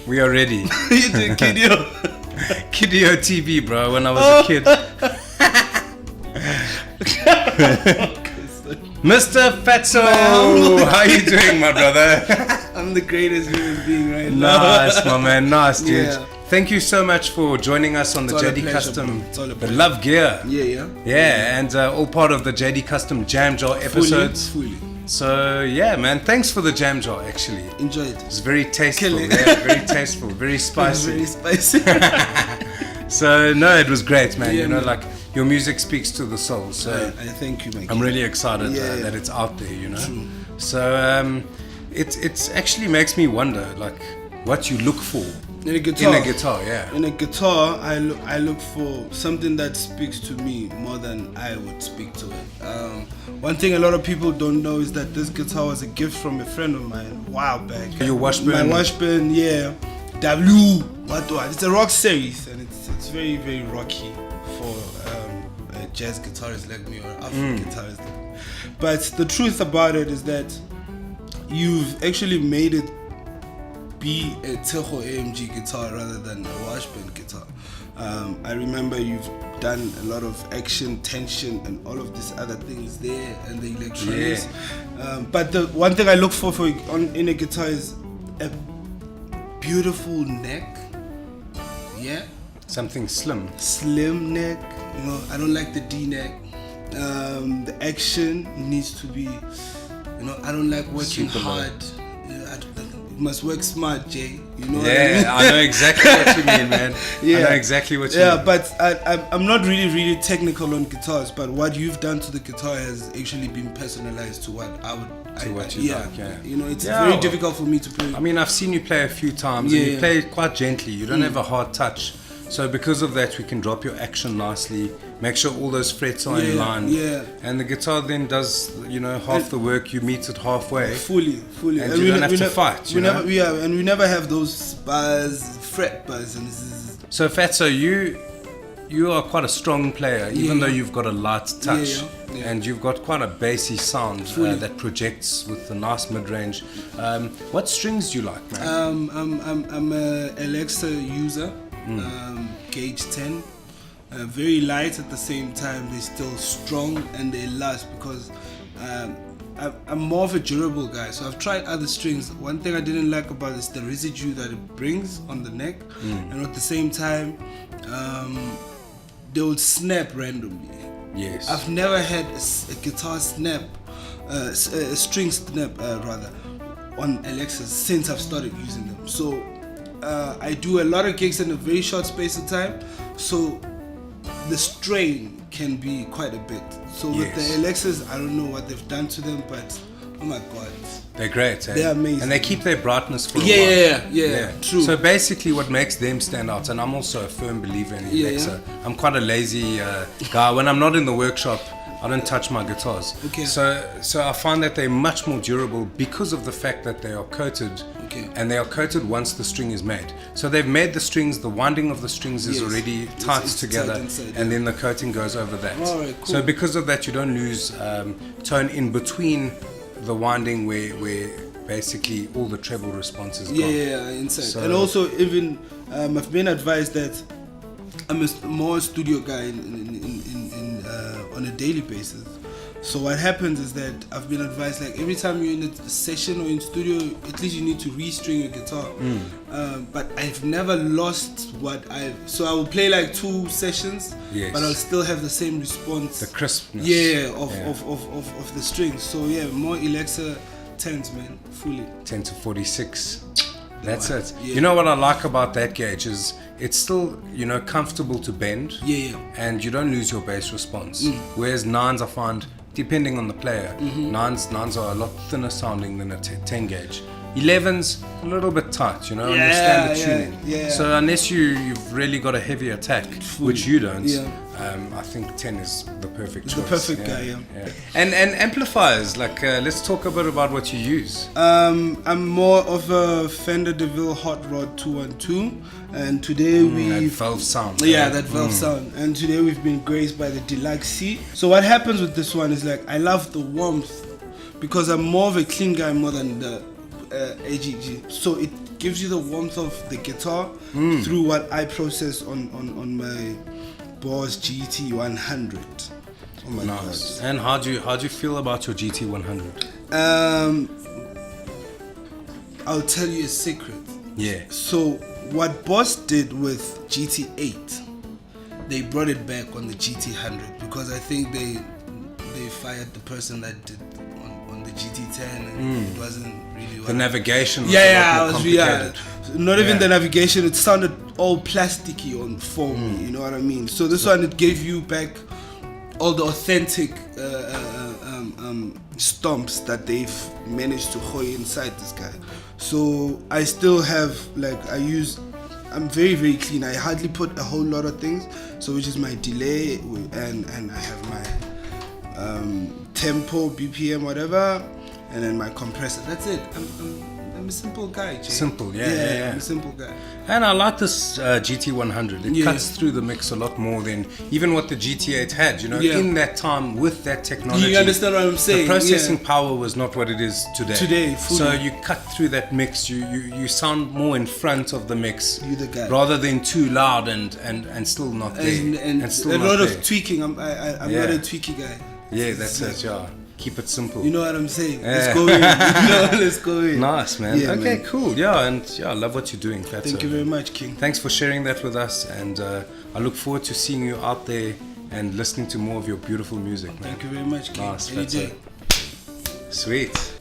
We are ready. You did Kidio. Kidio TV, bro, when I was a kid. Mr. Fatso, how you doing, my brother? I'm the greatest human being right now. Nice, my man. Nice, dude. Yeah. Thank you so much for joining us on the JD Kustom, the Lovegear. Yeah, and all part of the JD Kustom Jam Jar episodes. Fully. So yeah, man, thanks for the jam jar. Actually, enjoy it. It's very tasteful. Yeah, very tasteful, very spicy. Very spicy. So no, it was great, man. Yeah, you know, man. Like your music speaks to the soul. So I thank you, man. I'm really excited that it's out there. You know. True. So it actually makes me wonder, like, what you look for in a guitar. Yeah. In a guitar, I look for something that speaks to me more than I would speak to it. One thing a lot of people don't know is that this guitar was a gift from a friend of mine a while back. Your Washburn? My Washburn, yeah. It's a rock series, and it's very, very rocky for a jazz guitarist like me or an Afro guitarist like me. But the truth about it is that you've actually made it be a Tshego AMG guitar rather than a Washburn guitar. I remember you've done a lot of action, tension, and all of these other things there, and the electronics. Yeah. But the one thing I look for in a guitar is a beautiful neck. Yeah. Something slim. Slim neck. You know, I don't like the D neck. The action needs to be. You know, I don't like working super hard. You must work smart, Jay. You know. Yeah, I know exactly what you mean, man. Yeah. I know exactly what you mean. Yeah, but I'm not really technical on guitars, but what you've done to the guitar has actually been personalized to what I would. Like, yeah. You know, it's very difficult for me to play. I mean, I've seen you play a few times, and you play it quite gently. You don't have a hard touch. So because of that, we can drop your action nicely, make sure all those frets are in line. Yeah. And the guitar then does, you know, half the work. You meet it halfway. Fully. And you don't have to fight. And we never have those buzz, fret buzz. And so Fatso, you are quite a strong player, even though you've got a light touch. Yeah. And you've got quite a bassy sound that projects with a nice mid-range. What strings do you like, man? I'm a Alexa user. Gauge 10, very light at the same time. They're still strong and they last because I'm more of a durable guy. So I've tried other strings. One thing I didn't like about it is the residue that it brings on the neck, and at the same time they would snap randomly. Yes, I've never had a guitar snap, a string snap rather, on Alexas since I've started using them. So I do a lot of gigs in a very short space of time, so the strain can be quite a bit. So with the Alexas, I don't know what they've done to them, but oh my god, they're great. They're amazing, and they keep their brightness for a while. Yeah, true. So basically, what makes them stand out, and I'm also a firm believer in Alexa. I'm quite a lazy guy. When I'm not in the workshop, I don't touch my guitars. Okay. So I find that they're much more durable because of the fact that they are coated. Okay. And they are coated once the string is made. So they've made the strings, the winding of the strings is already tight together, inside, and then the coating goes over that. All right, cool. So because of that, you don't lose tone in between the winding where basically all the treble response is gone. Yeah, inside. So, and also even I've been advised that I'm a more studio guy on a daily basis. So what happens is that I've been advised, like, every time you're in a session or in studio, at least you need to restring your guitar. But I've never lost so I will play like 2 sessions, but I'll still have the same response. The crispness. Of the strings. So yeah, more Alexa 10s, man, fully. 10 to 46. That's it. Yeah. You know what I like about that gauge is it's still, you know, comfortable to bend. And you don't lose your bass response. Whereas 9s, I find, depending on the player, 9s are a lot thinner sounding than a 10 gauge. 11s a little bit tight, you know, understand the tuning. So unless you've really got a heavy attack, which you don't, I think 10 is the perfect choice. The perfect guy, And amplifiers, like let's talk a bit about what you use. I'm more of a Fender DeVille Hot Rod 212, and today that valve sound. That valve sound. And today we've been graced by the Deluxe C. So what happens with this one is, like, I love the warmth because I'm more of a clean guy more than the AGG. So it gives you the warmth of the guitar through what I process on my Boss GT 100. Oh my Nice. And how do you feel about your GT 100? I'll tell you a secret. Yeah. So what Boss did with GT8, they brought it back on the GT100 because I think they fired the person that did on the GT10 and it wasn't really The navigation was not even the navigation, it sounded all plasticky on foam, you know what I mean? So this one, it gave you back all the authentic stomps that they've managed to hoy inside this guy. So I still have, like, I'm very, very clean. I hardly put a whole lot of things. So which is my delay and I have my tempo, BPM, whatever, and then my compressor. That's it. I'm a simple guy, Jay. Simple, yeah. I'm a simple guy. And I like this GT100. It cuts through the mix a lot more than even what the GT8 had. You know, in that time with that technology. You understand what I'm saying? The processing power was not what it is today. Fully. So you cut through that mix. You sound more in front of the mix. You're the guy. Rather than too loud and still not there. And still a not lot there. of tweaking. I'm not a tweaky guy. Yeah, that's it. Yeah. Keep it simple. You know what I'm saying? Let's go in. Let's go in. Nice, man. Yeah, okay, man. Cool. Yeah, and I love what you're doing. Thank you very much, King. Thanks for sharing that with us, and I look forward to seeing you out there and listening to more of your beautiful music, man. Thank you very much, King. Nice. Any day. Sweet.